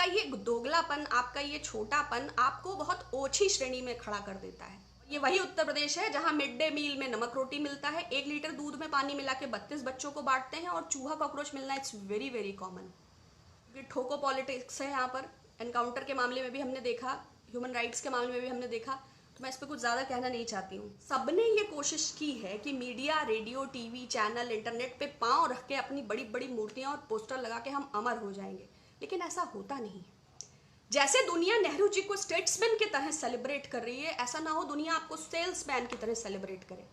आपका ये दोगलापन, आपका ये छोटापन आपको बहुत ओछी श्रेणी में खड़ा कर देता है। ये वही उत्तर प्रदेश है जहां मिड डे मील में नमक रोटी मिलता है, 1 लीटर दूध में पानी मिला के 32 बच्चों को बांटते हैं और चूहा कॉकरोच मिलना इट्स वेरी वेरी कॉमन। ठोको पॉलिटिक्स है यहाँ पर। एनकाउंटर के मामले में भी हमने देखा, ह्यूमन राइट्स के मामले में भी हमने देखा, तो मैं इस पर कुछ ज़्यादा कहना नहीं चाहती हूँ। सबने ये कोशिश की है कि media, radio, TV channel, internet पे पांव रख के अपनी बड़ी बड़ी मूर्तियां और पोस्टर लगा के हम अमर हो जाएंगे, लेकिन ऐसा होता नहीं है। जैसे दुनिया नेहरू जी को स्टेट्समैन की तरह सेलिब्रेट कर रही है, ऐसा ना हो दुनिया आपको सेल्समैन की तरह सेलिब्रेट करे।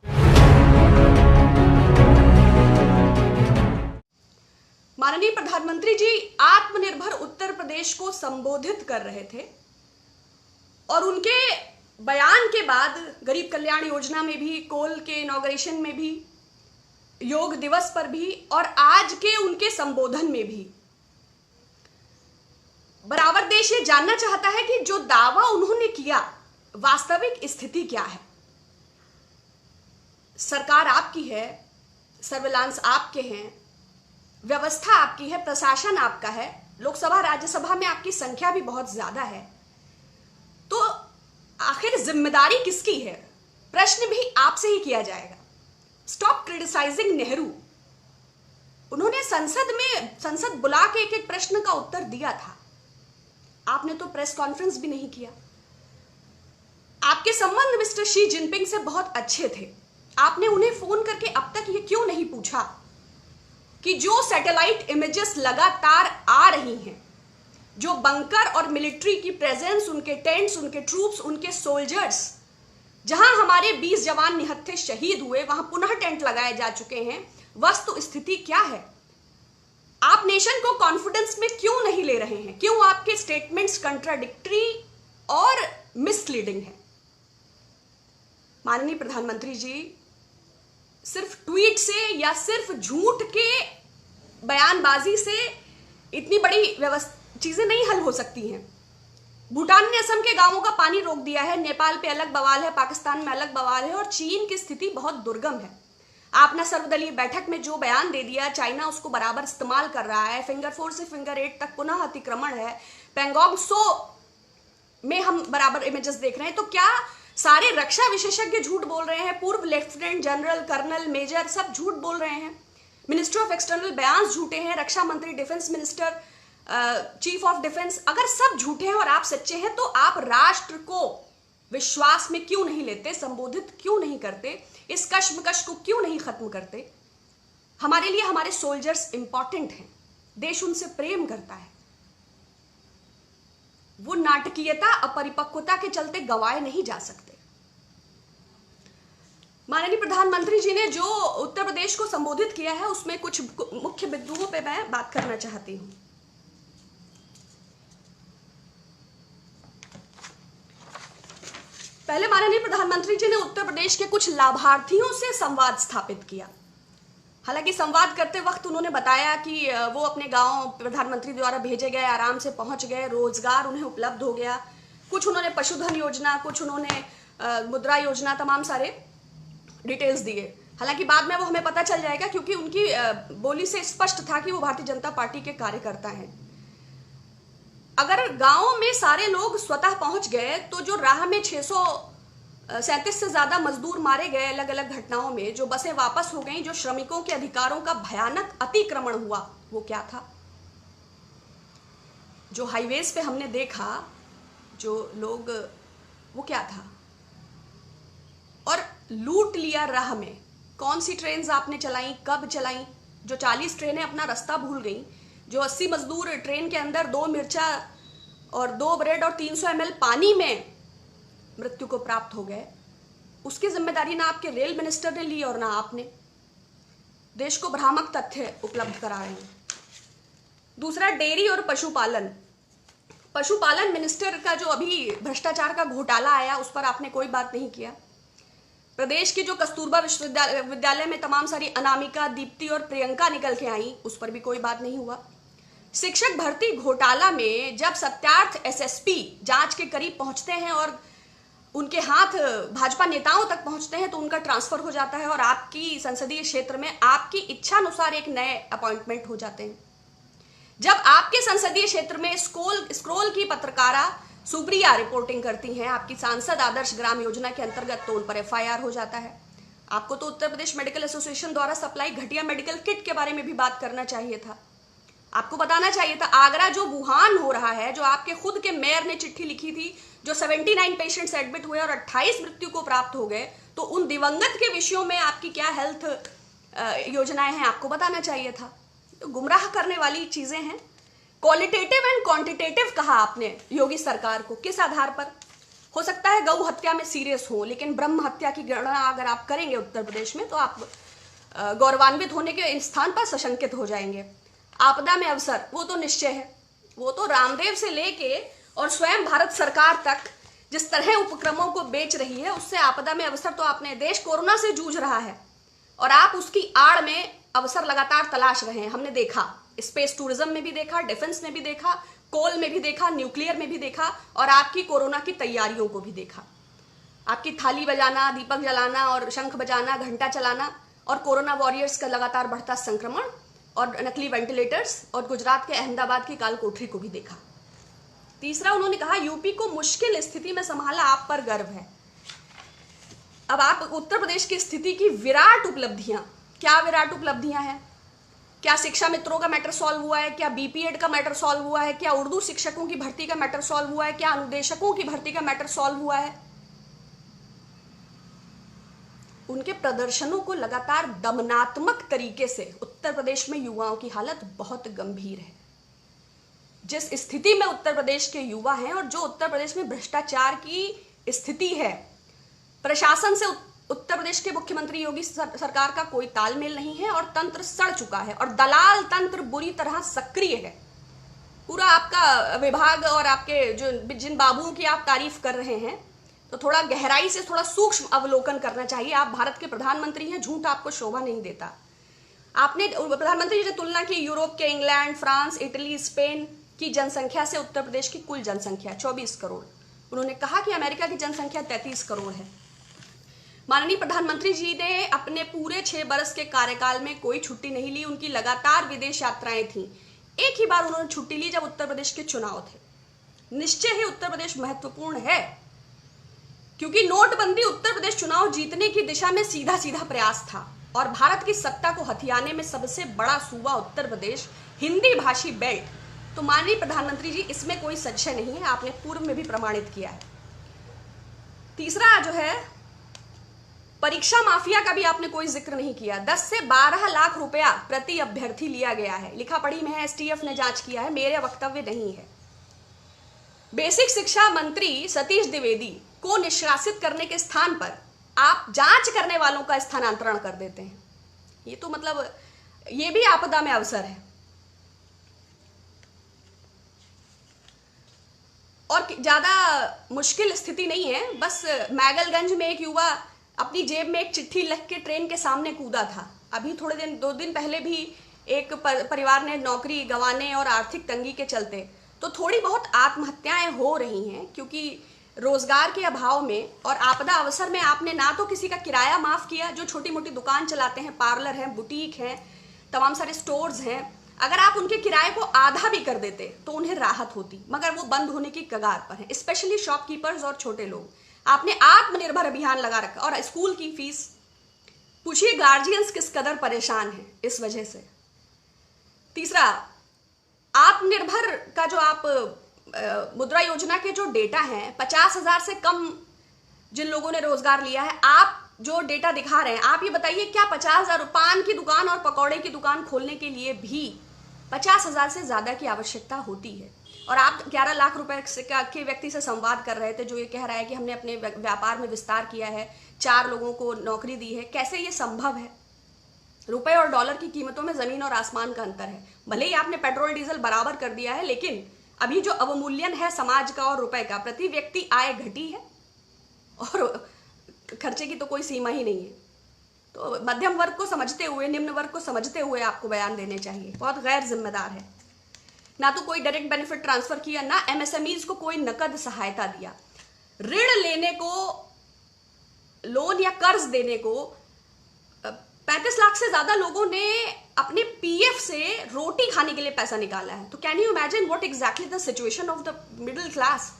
माननीय प्रधानमंत्री जी आत्मनिर्भर उत्तर प्रदेश को संबोधित कर रहे थे और उनके बयान के बाद गरीब कल्याण योजना में भी, कोल के इनॉग्रेशन में भी, योग दिवस पर भी और आज के उनके संबोधन में भी बराबर देश ये जानना चाहता है कि जो दावा उन्होंने किया वास्तविक स्थिति क्या है। सरकार आपकी है, सर्विलांस आपके हैं, व्यवस्था आपकी है, प्रशासन आपका है, लोकसभा राज्यसभा में आपकी संख्या भी बहुत ज्यादा है, तो आखिर जिम्मेदारी किसकी है? प्रश्न भी आपसे ही किया जाएगा। Stop criticising Nehru. उन्होंने संसद बुला के एक एक प्रश्न का उत्तर दिया था। आपने तो प्रेस कॉन्फ्रेंस भी नहीं किया। आपके संबंध मिस्टर शी जिनपिंग से बहुत अच्छे थे। आपने उन्हें फोन करके अब तक ये क्यों नहीं पूछा कि जो सैटेलाइट इमेजेस लगातार आ रही हैं, जो बंकर और मिलिट्री की प्रेजेंस, उनके टेंट्स, उनके ट्रूप्स, उनके सोल्जर्स, जहां हमारे 20 जवान निहत्थे शहीद हुए, वहां पुनः टेंट लगाए जा चुके हैं, वस्तु स्थिति क्या है? आप नेशन को कॉन्फिडेंस में क्यों नहीं ले रहे हैं? क्यों आपके स्टेटमेंट्स कंट्राडिक्टरी और मिसलीडिंग है? माननीय प्रधानमंत्री जी, सिर्फ ट्वीट से या सिर्फ झूठ के बयानबाजी से इतनी बड़ी चीजें नहीं हल हो सकती हैं। भूटान ने असम के गांवों का पानी रोक दिया है, नेपाल पे अलग बवाल है, पाकिस्तान में अलग बवाल है और चीन की स्थिति बहुत दुर्गम है। आपने सर्वदलीय बैठक में जो बयान दे दिया, चाइना उसको बराबर इस्तेमाल कर रहा है। फिंगर 4 से फिंगर 8 तक पुनः अतिक्रमण है। पेंगोंग सो में हम बराबर इमेजेस देख रहे हैं। तो क्या सारे रक्षा विशेषज्ञ झूठ बोल रहे हैं? पूर्व लेफ्टिनेंट जनरल, कर्नल, मेजर सब झूठ बोल रहे हैं। मिनिस्ट्री ऑफ एक्सटर्नल बयान झूठे हैं। रक्षा मंत्री, defence minister, chief of defence, अगर सब झूठे हैं और आप सच्चे हैं, तो आप राष्ट्र को विश्वास में क्यों नहीं लेते? संबोधित क्यों नहीं करते? इस कश्मकश को क्यों नहीं खत्म करते? हमारे लिए हमारे सोल्जर्स इंपॉर्टेंट हैं। देश उनसे प्रेम करता है। वो नाटकीयता, अपरिपक्वता के चलते गवाए नहीं जा सकते। माननीय प्रधानमंत्री जी ने जो उत्तर प्रदेश को संबोधित किया है, उसमें कुछ मुख्य बिंदुओं पे मैं बात करना चाहती हूं। पहले माननीय प्रधानमंत्री जी ने उत्तर प्रदेश के कुछ लाभार्थियों से संवाद स्थापित किया। हालांकि संवाद करते वक्त उन्होंने बताया कि वो अपने गांव प्रधानमंत्री द्वारा भेजे गए, आराम से पहुंच गए, रोजगार उन्हें उपलब्ध हो गया। कुछ उन्होंने पशुधन योजना, कुछ उन्होंने मुद्रा योजना, तमाम सारे डिटेल्स दिए। हालांकि बाद में वो हमें पता चल जाएगा, क्योंकि उनकी बोली से स्पष्ट था कि वो भारतीय जनता पार्टी के कार्यकर्ता हैं। अगर गांव में सारे लोग स्वतः पहुंच गए, तो जो राह में 637 से ज्यादा मजदूर मारे गए अलग अलग घटनाओं में, जो बसें वापस हो गईं, जो श्रमिकों के अधिकारों का भयानक अतिक्रमण हुआ, वो क्या था? जो हाईवेज पे हमने देखा, जो लोग, वो क्या था? और लूट लिया राह में। कौन सी ट्रेन आपने चलाई, कब चलाई? जो 40 ट्रेनें अपना रास्ता भूल गई, जो 80 मजदूर ट्रेन के अंदर 2 मिर्चा और 2 ब्रेड और 300 ml पानी में मृत्यु को प्राप्त हो गए, उसकी जिम्मेदारी ना आपके रेल मिनिस्टर ने ली और ना आपने। देश को भ्रामक तथ्य उपलब्ध करा रहे हैं। दूसरा, डेयरी और पशुपालन। पशुपालन मिनिस्टर का जो अभी भ्रष्टाचार का घोटाला आया, उस पर आपने कोई बात नहीं किया। प्रदेश की जो कस्तूरबा विश्वविद्यालय में तमाम सारी अनामिका, दीप्ति और प्रियंका निकल के आई, उस पर भी कोई बात नहीं हुआ। शिक्षक भर्ती घोटाला में जब सत्यार्थ एसएसपी जांच के करीब पहुंचते हैं और उनके हाथ भाजपा नेताओं तक पहुंचते हैं, तो उनका ट्रांसफर हो जाता है और आपकी संसदीय क्षेत्र में आपकी इच्छा अनुसार एक नए अपॉइंटमेंट हो जाते हैं। जब आपके संसदीय क्षेत्र में स्क्रोल की पत्रकारा सुप्रिया रिपोर्टिंग करती हैं आपकी सांसद आदर्श ग्राम योजना के अंतर्गत, तो उन पर FIR हो जाता है। आपको तो उत्तर प्रदेश मेडिकल एसोसिएशन द्वारा सप्लाई घटिया मेडिकल किट के बारे में भी बात करना चाहिए था। आपको बताना चाहिए था आगरा जो वुहान हो रहा है, जो आपके खुद के मेयर ने चिट्ठी लिखी थी, जो 79 पेशेंट्स एडमिट हुए और 28 मृत्यु को प्राप्त हो गए, तो उन दिवंगत के विषयों में आपकी क्या हेल्थ योजनाएं हैं आपको बताना चाहिए था। तो गुमराह करने वाली चीजें हैं। क्वालिटेटिव एंड क्वांटिटेटिव कहा आपने योगी सरकार को, किस आधार पर? हो सकता है गौ हत्या में सीरियस हो, लेकिन ब्रह्म हत्या की गणना अगर आप करेंगे उत्तर प्रदेश में तो आप गौरवान्वित होने के स्थान पर सशंकित हो जाएंगे। आपदा में अवसर, वो तो निश्चय है, वो तो रामदेव से लेके और स्वयं भारत सरकार तक जिस तरह उपक्रमों को बेच रही है, उससे आपदा में अवसर तो आपने, देश कोरोना से जूझ रहा है और आप उसकी आड़ में अवसर लगातार तलाश रहे हैं। हमने देखा, स्पेस टूरिज्म में भी देखा, डिफेंस में भी देखा, कोल में भी देखा, न्यूक्लियर में भी देखा और आपकी कोरोना की तैयारियों को भी देखा। आपकी थाली बजाना, दीपक जलाना और शंख बजाना, घंटा चलाना और कोरोना वॉरियर्स का लगातार बढ़ता संक्रमण और नकली वेंटिलेटर्स और गुजरात के अहमदाबाद की काल कोठरी को भी देखा। तीसरा, उन्होंने कहा यूपी को मुश्किल स्थिति में संभाला, आप पर गर्व है। अब आप उत्तर प्रदेश की स्थिति की विराट उपलब्धियां, क्या विराट उपलब्धियां हैं? क्या शिक्षा मित्रों का मैटर सॉल्व हुआ है? क्या BPED का मैटर सॉल्व हुआ है? क्या उर्दू शिक्षकों की भर्ती का मैटर सॉल्व हुआ है? क्या अनुदेशकों की भर्ती का मैटर सॉल्व हुआ है? उनके प्रदर्शनों को लगातार दमनात्मक तरीके से उत्तर प्रदेश में युवाओं की हालत बहुत गंभीर है। जिस स्थिति में उत्तर प्रदेश के युवा हैं और जो उत्तर प्रदेश में भ्रष्टाचार की स्थिति है, प्रशासन से उत्तर प्रदेश के मुख्यमंत्री योगी सरकार का कोई तालमेल नहीं है और तंत्र सड़ चुका है और दलाल तंत्र बुरी तरह सक्रिय है। पूरा आपका विभाग और आपके जो जिन बाबुओं की आप तारीफ कर रहे हैं, तो थोड़ा गहराई से, थोड़ा सूक्ष्म अवलोकन करना चाहिए। आप भारत के प्रधानमंत्री हैं, झूठ आपको शोभा नहीं देता। आपने प्रधानमंत्री जी ने तुलना की यूरोप के इंग्लैंड, फ्रांस, इटली, स्पेन की जनसंख्या से उत्तर प्रदेश की कुल जनसंख्या 24 करोड़। उन्होंने कहा कि अमेरिका की जनसंख्या 33 करोड़ है। माननीय प्रधानमंत्री जी ने अपने पूरे 6 बरस के कार्यकाल में कोई छुट्टी नहीं ली, उनकी लगातार विदेश यात्राएं थी। एक ही बार उन्होंने छुट्टी ली जब उत्तर प्रदेश के चुनाव थे। निश्चय ही उत्तर प्रदेश महत्वपूर्ण है, क्योंकि नोटबंदी उत्तर प्रदेश चुनाव जीतने की दिशा में सीधा सीधा प्रयास था और भारत की सत्ता को हथियाने में सबसे बड़ा सूबा उत्तर प्रदेश, हिंदी भाषी बेल्ट। तो माननीय प्रधानमंत्री जी, इसमें कोई संशय नहीं है, आपने पूर्व में भी प्रमाणित किया है। तीसरा जो है, परीक्षा माफिया का भी आपने कोई जिक्र नहीं किया। 10 से 12 लाख रुपया प्रति अभ्यर्थी लिया गया है, लिखा पढ़ी में है, STF ने जांच किया है, मेरे वक्तव्य नहीं है। बेसिक शिक्षा मंत्री सतीश द्विवेदी को निष्कासित करने के स्थान पर आप जांच करने वालों का स्थानांतरण कर देते हैं। ये तो मतलब, ये भी आपदा में अवसर है। और ज्यादा मुश्किल स्थिति नहीं है, बस मैगलगंज में एक युवा अपनी जेब में एक चिट्ठी लिख के ट्रेन के सामने कूदा था। अभी थोड़े दिन, 2 दिन पहले भी एक परिवार ने नौकरी गंवाने और आर्थिक तंगी के चलते तो थोड़ी बहुत आत्महत्याएं हो रही हैं, क्योंकि रोजगार के अभाव में और आपदा अवसर में आपने ना तो किसी का किराया माफ किया, जो छोटी मोटी दुकान चलाते हैं, पार्लर हैं, बुटीक हैं, तमाम सारे स्टोर्स हैं, अगर आप उनके किराए को आधा भी कर देते तो उन्हें राहत होती, मगर वो बंद होने की कगार पर है, स्पेशली शॉपकीपर्स और छोटे लोग। आपने आत्मनिर्भर अभियान लगा रखा और स्कूल की फीस, पूछिए गार्जियंस किस कदर परेशान हैं इस वजह से। तीसरा, आत्मनिर्भर का जो आप मुद्रा योजना के जो डेटा हैं, 50,000 से कम जिन लोगों ने रोजगार लिया है, आप जो डेटा दिखा रहे हैं, आप ये बताइए क्या 50,000 पान की दुकान और पकौड़े की दुकान खोलने के लिए भी 50,000 से ज्यादा की आवश्यकता होती है? और आप 11 लाख रुपए के व्यक्ति से संवाद कर रहे थे जो ये कह रहा है कि हमने अपने व्यापार में विस्तार किया है, 4 लोगों को नौकरी दी है। कैसे ये संभव है? रुपए और डॉलर की कीमतों में जमीन और आसमान का अंतर है। भले ही आपने पेट्रोल डीजल बराबर कर दिया है, लेकिन अभी जो अवमूल्यन है समाज का और रुपए का, प्रति व्यक्ति आय घटी है और खर्चे की तो कोई सीमा ही नहीं है। तो मध्यम वर्ग को समझते हुए, निम्न वर्ग को समझते हुए आपको बयान देने चाहिए। बहुत गैर जिम्मेदार है। ना तो कोई डायरेक्ट बेनिफिट ट्रांसफर किया, ना MSMEs को कोई नकद सहायता दिया। ऋण लेने को, लोन या कर्ज देने को 35 लाख से ज्यादा लोगों ने अपने पीएफ से रोटी खाने के लिए पैसा निकाला है। तो can you imagine what exactly the situation of the middle class,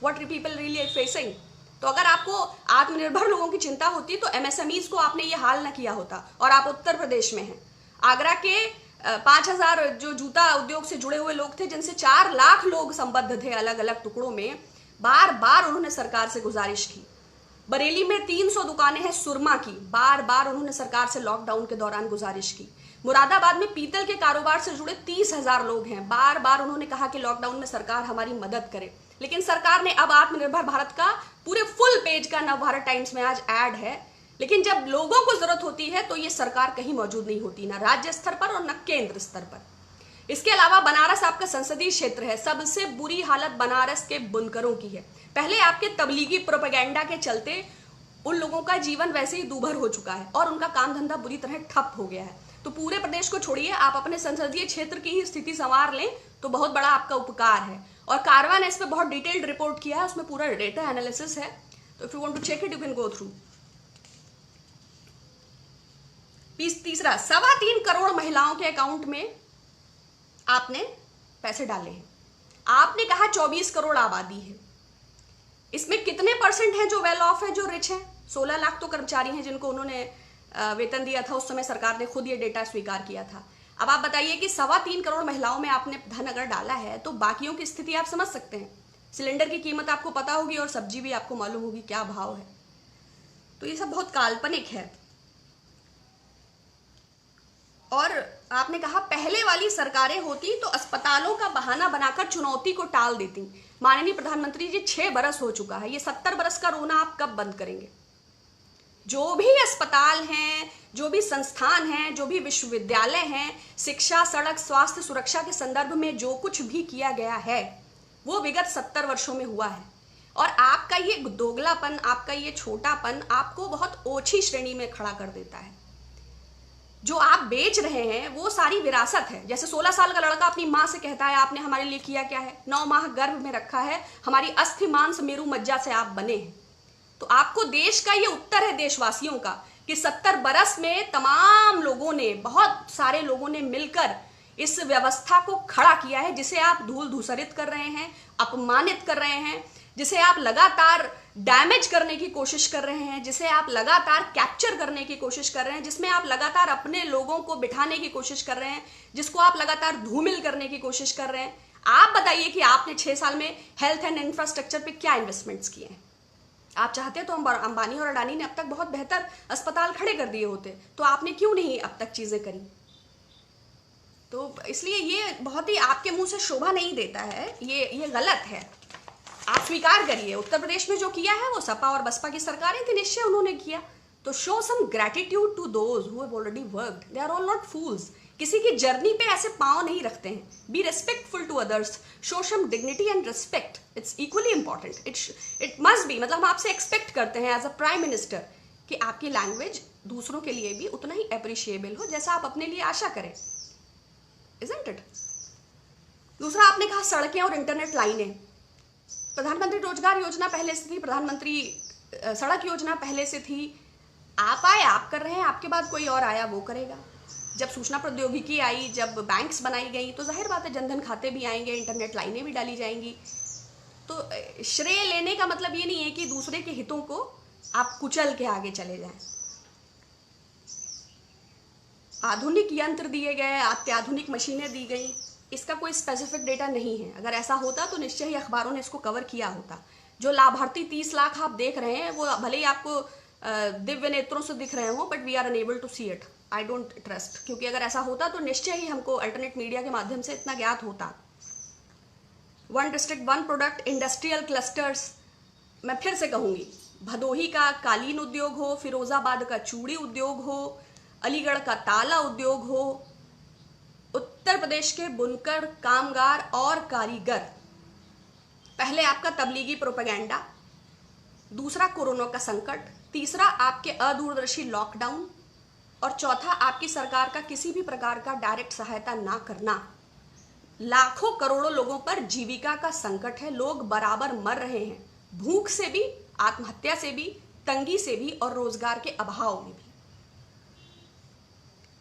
what people really facing. तो अगर आपको आत्मनिर्भर लोगों की चिंता होती तो एमएसएमईज को आपने ये हाल ना किया होता। और आप उत्तर प्रदेश में हैं, आगरा के 5000 जो जूता उद्योग से जुड़े हुए लोग थे, जिनसे 4 लाख लोग संबद्ध थे अलग अलग टुकड़ों में, बार बार उन्होंने सरकार से गुजारिश की। बरेली में 300 दुकानें हैं सुरमा की, बार बार उन्होंने सरकार से लॉकडाउन के दौरान गुजारिश की। मुरादाबाद में पीतल के कारोबार से जुड़े 30,000 लोग हैं, बार बार उन्होंने कहा कि लॉकडाउन में सरकार हमारी मदद करे। लेकिन सरकार ने अब आत्मनिर्भर भारत का पूरे फुल पेज का नवभारत टाइम्स में आज ऐड है, लेकिन जब लोगों को जरूरत होती है तो ये सरकार कहीं मौजूद नहीं होती, ना राज्य स्तर पर और न केंद्र स्तर पर। इसके अलावा बनारस आपका संसदीय क्षेत्र है, सबसे बुरी हालत बनारस के बुनकरों की है। पहले आपके तबलीगी प्रोपेगेंडा के चलते उन लोगों का जीवन वैसे ही दूभर हो चुका है और उनका काम धंधा बुरी तरह ठप हो गया है। तो पूरे प्रदेश को छोड़िए, आप अपने संसदीय क्षेत्र की ही स्थिति संवार लें तो बहुत बड़ा आपका उपकार है। और कारवा ने इस पर बहुत डिटेल्ड रिपोर्ट किया है, उसमें पूरा डेटा एनालिसिस है, तो if you want to check it you can go through. तीसरा, 3.25 करोड़ महिलाओं के अकाउंट में आपने पैसे डाले हैं। आपने कहा 24 करोड़ आबादी है, इसमें कितने परसेंट हैं जो वेल ऑफ है, जो रिच है? 16 लाख तो कर्मचारी हैं जिनको उन्होंने वेतन दिया था, उस समय सरकार ने खुद ये डेटा स्वीकार किया था। अब आप बताइए कि 3.25 करोड़ महिलाओं में आपने धन अगर डाला है तो बाकियों की स्थिति आप समझ सकते हैं। सिलेंडर की कीमत आपको पता होगी और सब्जी भी आपको मालूम होगी क्या भाव है। तो ये सब बहुत काल्पनिक है। और आपने कहा पहले वाली सरकारें होती तो अस्पतालों का बहाना बनाकर चुनौती को टाल देती। माननीय प्रधानमंत्री जी, 6 बरस हो चुका है, ये 70 बरस का रोना आप कब बंद करेंगे? जो भी अस्पताल हैं, जो भी संस्थान हैं, जो भी विश्वविद्यालय हैं, शिक्षा, सड़क, स्वास्थ्य, सुरक्षा के संदर्भ में जो कुछ भी किया गया है वो विगत 70 वर्षों में हुआ है। और आपका ये दोगलापन, आपका ये छोटापन आपको बहुत ओछी श्रेणी में खड़ा कर देता है। जो आप बेच रहे हैं वो सारी विरासत है। जैसे 16 साल का लड़का अपनी माँ से कहता है आपने हमारे लिए किया क्या है, 9 माह गर्भ में रखा है, हमारी अस्थि मांस मेरू मज्जा से आप बने हैं। तो आपको देश का ये उत्तर है देशवासियों का कि 70 बरस में तमाम लोगों ने, बहुत सारे लोगों ने मिलकर इस व्यवस्था को खड़ा किया है, जिसे आप धूल धूसरित कर रहे हैं, अपमानित कर रहे हैं, जिसे आप लगातार डैमेज करने की कोशिश कर रहे हैं, जिसे आप लगातार कैप्चर करने की कोशिश कर रहे हैं, जिसमें आप लगातार अपने लोगों को बिठाने की कोशिश कर रहे हैं, जिसको आप लगातार धूमिल करने की कोशिश कर रहे हैं। आप बताइए कि आपने 6 साल में हेल्थ एंड इंफ्रास्ट्रक्चर पे क्या इन्वेस्टमेंट्स किए हैं? आप चाहते तो अंबानी और अडानी ने अब तक बहुत बेहतर अस्पताल खड़े कर दिए होते, तो आपने क्यों नहीं अब तक चीजें करी? तो इसलिए ये बहुत ही आपके मुंह से शोभा नहीं देता है, ये गलत है। आप स्वीकार करिए, उत्तर प्रदेश में जो किया है वो सपा और बसपा की सरकारें थी, निश्चय उन्होंने किया। तो show some gratitude to those who have already worked, they are all not fools. किसी की जर्नी पे ऐसे पांव नहीं रखते हैं। Be respectful to others, show some dignity and respect, it's equally important, it must be. मतलब हम आपसे एक्सपेक्ट करते हैं एज अ प्राइम मिनिस्टर कि आपकी लैंग्वेज दूसरों के लिए भी उतना ही अप्रिशिएबल हो जैसा आप अपने लिए आशा करें, इजंट इट? दूसरा, आपने कहा सड़कें और इंटरनेट लाइनें। प्रधानमंत्री रोजगार योजना पहले से थी, प्रधानमंत्री सड़क योजना पहले से थी। आप आए, आप कर रहे हैं, आपके बाद कोई और आया वो करेगा। जब सूचना प्रौद्योगिकी आई, जब बैंक्स बनाई गई, तो जाहिर बात है जनधन खाते भी आएंगे, इंटरनेट लाइनें भी डाली जाएंगी। तो श्रेय लेने का मतलब ये नहीं है कि दूसरे के हितों को आप कुचल के आगे चले जाएं। आधुनिक यंत्र दिए गए, अत्याधुनिक मशीनें दी गई, इसका कोई स्पेसिफिक डेटा नहीं है। अगर ऐसा होता तो निश्चय ही अखबारों ने इसको कवर किया होता। जो लाभार्थी 30 लाख आप देख रहे हैं वो भले ही आपको दिव्य नेत्रों से दिख रहे हो, but we are unable to see it. I don't trust, क्योंकि अगर ऐसा होता तो निश्चय ही हमको अल्टरनेट मीडिया के माध्यम से इतना ज्ञात होता। 1 डिस्ट्रिक्ट 1 प्रोडक्ट, इंडस्ट्रियल क्लस्टर्स, मैं फिर से कहूंगी, भदोही का कालीन उद्योग हो, फिरोजाबाद का चूड़ी उद्योग हो, अलीगढ़ का ताला उद्योग हो, उत्तर प्रदेश के बुनकर, कामगार और कारीगर। पहले आपका तबलीगी प्रोपेगेंडा, दूसरा कोरोना का संकट, तीसरा आपके अदूरदर्शी लॉकडाउन, और चौथा आपकी सरकार का किसी भी प्रकार का डायरेक्ट सहायता ना करना। लाखों करोड़ों लोगों पर जीविका का संकट है, लोग बराबर मर रहे हैं, भूख से भी, आत्महत्या से भी, तंगी से भी और रोजगार के अभाव में भी।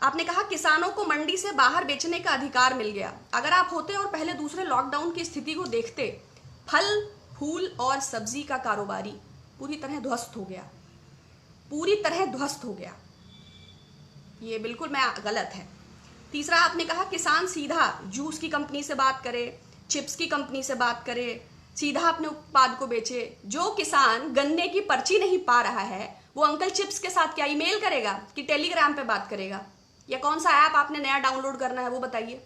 आपने कहा किसानों को मंडी से बाहर बेचने का अधिकार मिल गया। अगर आप होते और पहले दूसरे लॉकडाउन की स्थिति को देखते, फल फूल और सब्जी का कारोबारी पूरी तरह ध्वस्त हो गया, पूरी तरह ध्वस्त हो गया। ये बिल्कुल गलत है। तीसरा आपने कहा किसान सीधा जूस की कंपनी से बात करे, चिप्स की कंपनी से बात करे, सीधा अपने उत्पाद को बेचे। जो किसान गन्ने की पर्ची नहीं पा रहा है वो अंकल चिप्स के साथ क्या ईमेल करेगा कि टेलीग्राम पे बात करेगा, या कौन सा ऐप आपने नया डाउनलोड करना है वो बताइए।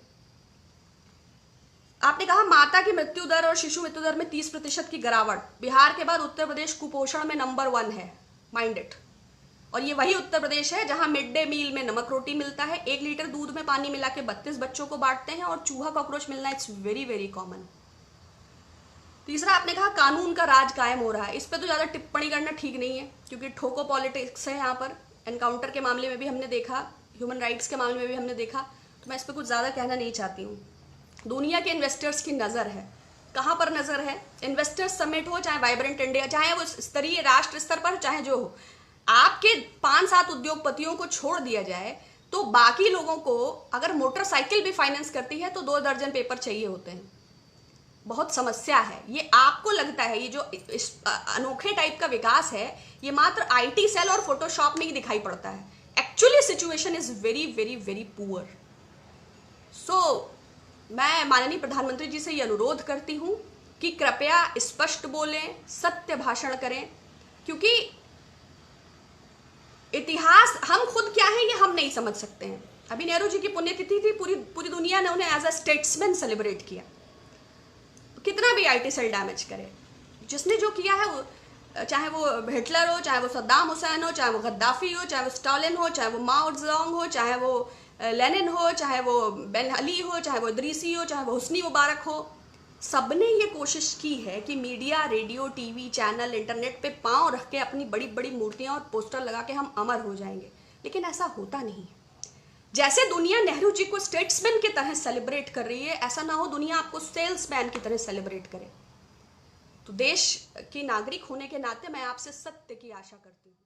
आपने कहा माता की मृत्यु दर और शिशु मृत्यु दर में 30% की गिरावट। बिहार के बाद उत्तर प्रदेश कुपोषण में नंबर 1 है, माइंड इट। और ये वही उत्तर प्रदेश है जहां मिड डे मील में नमक रोटी मिलता है, 1 लीटर दूध में पानी मिला के 32 बच्चों को बांटते हैं, और चूहा कॉकरोच मिलना इट्स वेरी वेरी कॉमन। तीसरा आपने कहा कानून का राज कायम हो रहा है। इस पर तो ज्यादा टिप्पणी करना ठीक नहीं है, क्योंकि ठोको पॉलिटिक्स है यहाँ पर। एनकाउंटर के मामले में भी हमने देखा, ह्यूमन राइट्स के मामले में भी हमने देखा, तो मैं इस पर कुछ ज्यादा कहना नहीं चाहती हूँ। दुनिया के इन्वेस्टर्स की नजर है, कहाँ पर नजर है? इन्वेस्टर्स समिट हो, चाहे वाइब्रेंट इंडिया, चाहे वो स्तरीय राष्ट्र स्तर पर, चाहे जो हो, आपके 5-7 उद्योगपतियों को छोड़ दिया जाए तो बाकी लोगों को अगर मोटरसाइकिल भी फाइनेंस करती है तो 2 दर्जन पेपर चाहिए होते हैं। बहुत समस्या है ये। आपको लगता है ये जो इस अनोखे टाइप का विकास है ये मात्र आईटी सेल और फोटोशॉप में ही दिखाई पड़ता है। Actually situation is very very very poor. So मैं माननीय प्रधानमंत्री जी से ये अनुरोध करती हूं कि कृपया स्पष्ट बोलें, सत्य भाषण करें, क्योंकि इतिहास हम खुद क्या है ये हम नहीं समझ सकते हैं। अभी नेहरू जी की पुण्यतिथि थी, पूरी दुनिया ने उन्हें एज अ स्टेट्समैन सेलिब्रेट किया। कितना भी आईटी सेल डैमेज करे, जिसने जो किया है वो, चाहे वो हिटलर हो, चाहे वो सद्दाम हुसैन हो, चाहे वो गद्दाफी हो, चाहे वो स्टालिन हो, चाहे वो माओ ज़ेडोंग हो, चाहे वो लेनिन हो, चाहे वो बेन अली हो, चाहे वो इदरीसी हो, चाहे वो हुस्नी मुबारक हो, सबने ये कोशिश की है कि media, radio, TV channel, internet पे पांव रख के अपनी बड़ी बड़ी मूर्तियां और पोस्टर लगा के हम अमर हो जाएंगे, लेकिन ऐसा होता नहीं है। जैसे दुनिया नेहरू जी को स्टेट्समैन की तरह सेलिब्रेट कर रही है, ऐसा ना हो दुनिया आपको सेल्समैन की तरह सेलिब्रेट करे। तो देश की नागरिक होने के नाते मैं आपसे सत्य की आशा करती हूँ।